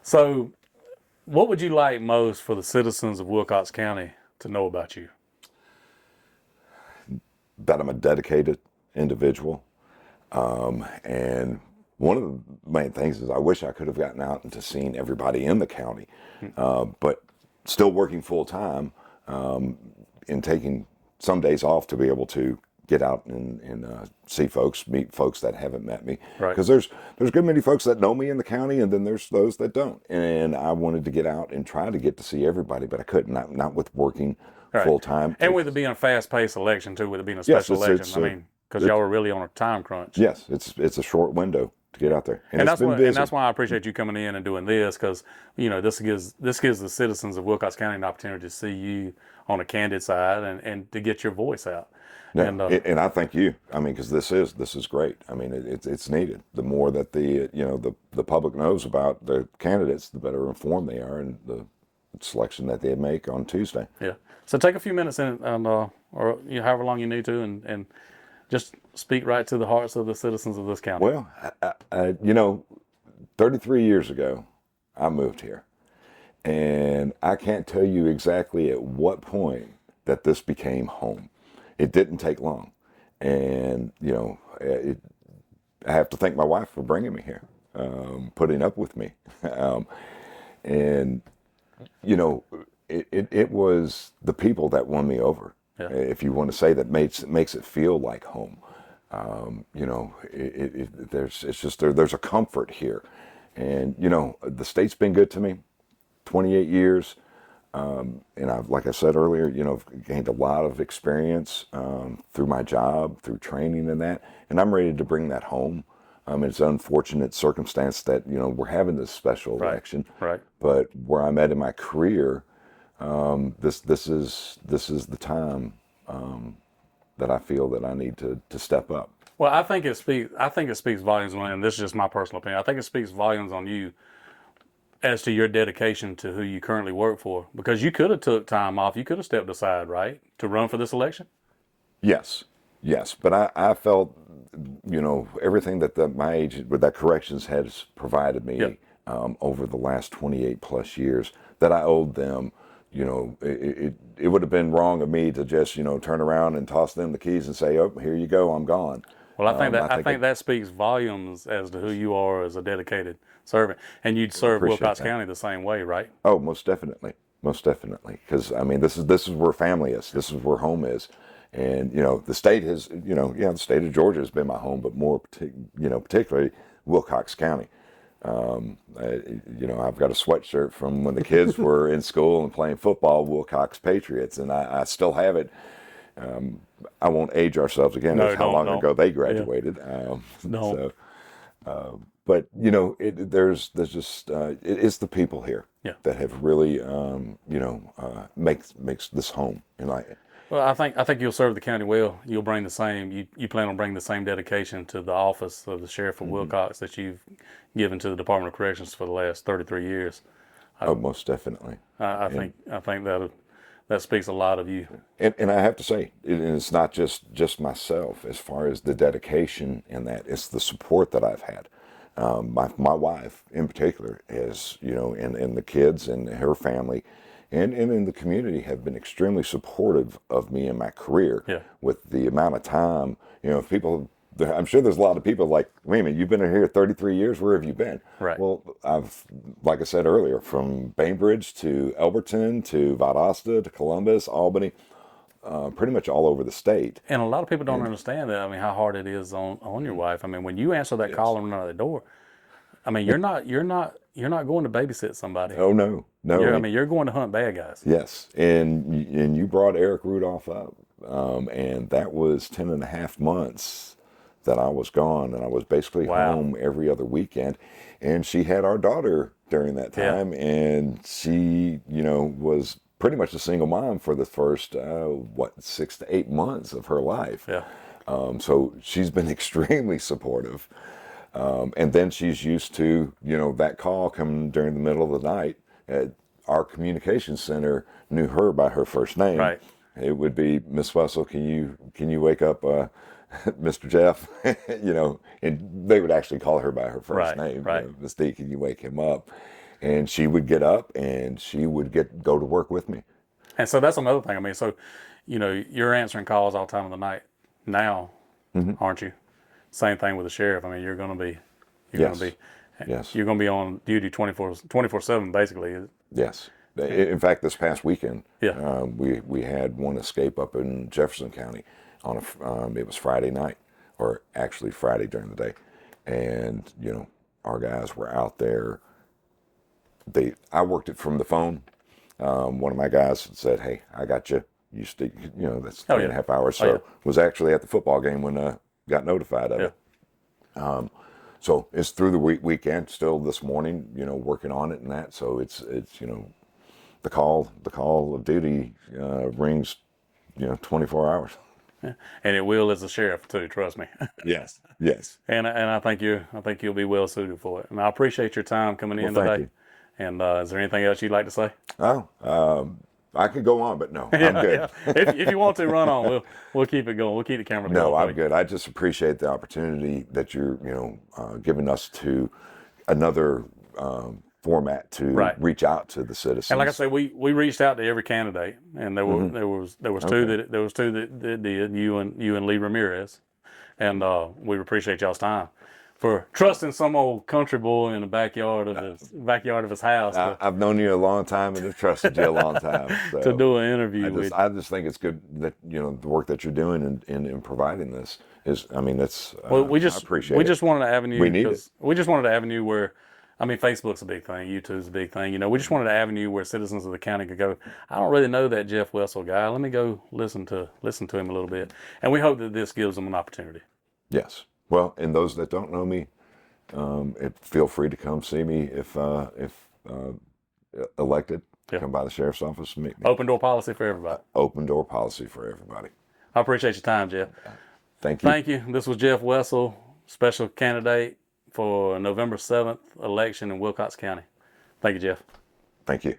So, what would you like most for the citizens of Wilcox County to know about you? That I'm a dedicated individual. And one of the main things is I wish I could have gotten out and to seen everybody in the county, but still working full time and taking some days off to be able to get out and see folks, meet folks that haven't met me. Right. Because there's good many folks that know me in the county, and then there's those that don't. And I wanted to get out and try to get to see everybody, but I couldn't. Not with working Right. full time. And with it being a fast-paced election too, with it being a Yes, special election, I mean, because y'all were really on a time crunch. yes, it's a short window to get out there, and it's that's been why, busy. and that's why I appreciate you coming in and doing this, because this gives the citizens of Wilcox County an opportunity to see you on a candid side and to get your voice out. No, And and I thank you. I mean, because this is great. I mean, it's needed. The more that the public knows about the candidates, the better informed they are, and the selection that they make on Tuesday. yeah, so take a few minutes and or however long you need to, and just speak right to the hearts of the citizens of this county. Well, 33 years ago, I moved here, and I can't tell you exactly at what point that this became home. It didn't take long, and I have to thank my wife for bringing me here, putting up with me, and it was the people that won me over. Yeah. If you want to say that makes it feel like home. There's a comfort here, and the state's been good to me, 28 years, and I've, like I said earlier, gained a lot of experience through my job, through training and that, and I'm ready to bring that home. It's an unfortunate circumstance that we're having this special election, Right. but where I'm at in my career, this is the time that I feel that I need to step up. Well, I think it speaks volumes, and this is just my personal opinion. I think it speaks volumes on you as to your dedication to who you currently work for, because you could have took time off, you could have stepped aside, right, to run for this election. Yes, but I felt, everything that my age with that corrections has provided me, Yep. Over the last 28 plus years, that I owed them. It would have been wrong of me to just turn around and toss them the keys and say, "Oh, here you go, I'm gone." Well, I think that speaks volumes as to who you are as a dedicated servant, and you'd serve Appreciate Wilcox that. County the same way, right? Oh, most definitely, because I mean, this is where family is. This is where home is, and the state has, the state of Georgia has been my home, but more, particularly Wilcox County. I've got a sweatshirt from when the kids were in school and playing football, Wilcox Patriots, and I still have it. I won't age ourselves again. No, That's how long don't. ago they graduated. No. But there's just it's the people here Yeah. that have really makes this home. Well, I think you'll serve the county well. You'll bring the same. You plan on bringing the same dedication to the office of the sheriff of Wilcox that you've given to the Department of Corrections for the last 33 years. Oh, most definitely. I think that speaks a lot of you. And I have to say, it's not just myself as far as the dedication and that. It's the support that I've had. My wife in particular is, and the kids and her family and in the community have been extremely supportive of me in my career. Yeah. With the amount of time, people, I'm sure there's a lot of people like, wait a minute, you've been here 33 years, where have you been? Right. Well, like I said earlier, from Bainbridge to Elberton to Valdosta to Columbus, Albany, pretty much all over the state. And a lot of people don't understand that. I mean, how hard it is on your wife. I mean, when you answer that call and run out the door, I mean, you're not going to babysit somebody. Oh no. You're going to hunt bad guys. Yes, and you brought Eric Rudolph up, and that was 10 and a half months that I was gone, and I was basically home every other weekend, and she had our daughter during that time, and she, was pretty much a single mom for the first 6 to 8 months of her life. Yeah. So she's been extremely supportive. And then she's used to, that call coming during the middle of the night. Our communications center knew her by her first name. Right. It would be, "Miss Wessel, can you wake up Mr. Jeff?" And they would actually call her by her first name. Right. "Miss D, can you wake him up?" and she would get up and she would go to work with me. And so that's another thing. I mean, so, you're answering calls all time of the night now, aren't you? Same thing with the sheriff. I mean, you're going to be, Yes. you're going to be on duty 24/7, basically. Yes. In fact, this past weekend, Yeah. we had one escape up in Jefferson County on it was Friday night, or actually Friday during the day, and our guys were out there. I worked it from the phone. One of my guys said, "Hey, I got you. You stick. That's 3.5 hours." So was actually at the football game when got notified of it. So it's through the weekend, still this morning, working on it and that. So it's the call of duty rings, 24 hours. Yeah. And it will as a sheriff too. Trust me. Yes. Yes. And I think you'll be well suited for it. And I appreciate your time coming in Thank today. you. And is there anything else you'd like to say? Oh, I could go on, but no, I'm good. Yeah. If you want to run on, we'll keep it going. We'll keep the camera going. No, I'm good. I just appreciate the opportunity that you're, giving us to another format to reach out to the citizens. And like I say, we reached out to every candidate, and there was two that did, you and Lee Ramirez, and we appreciate y'all's time for trusting some old country boy in the backyard of his house. I've known you a long time and have trusted you a long time. So to do an interview I just think it's good that the work that you're doing in providing this is. I mean, it's. Well, I appreciate it. We just wanted an avenue. We need it. We just wanted an avenue where, I mean, Facebook's a big thing, YouTube's a big thing. We just wanted an avenue where citizens of the county could go, I don't really know that Jeff Wessel guy. Let me go listen to him a little bit. And we hope that this gives them an opportunity. Yes. Well, and those that don't know me, feel free to come see me if elected. Come by the sheriff's office and meet me. Open door policy for everybody. Open door policy for everybody. I appreciate your time, Jeff. Thank you. Thank you. This was Jeff Wessel, special candidate for November 7th election in Wilcox County. Thank you, Jeff. Thank you.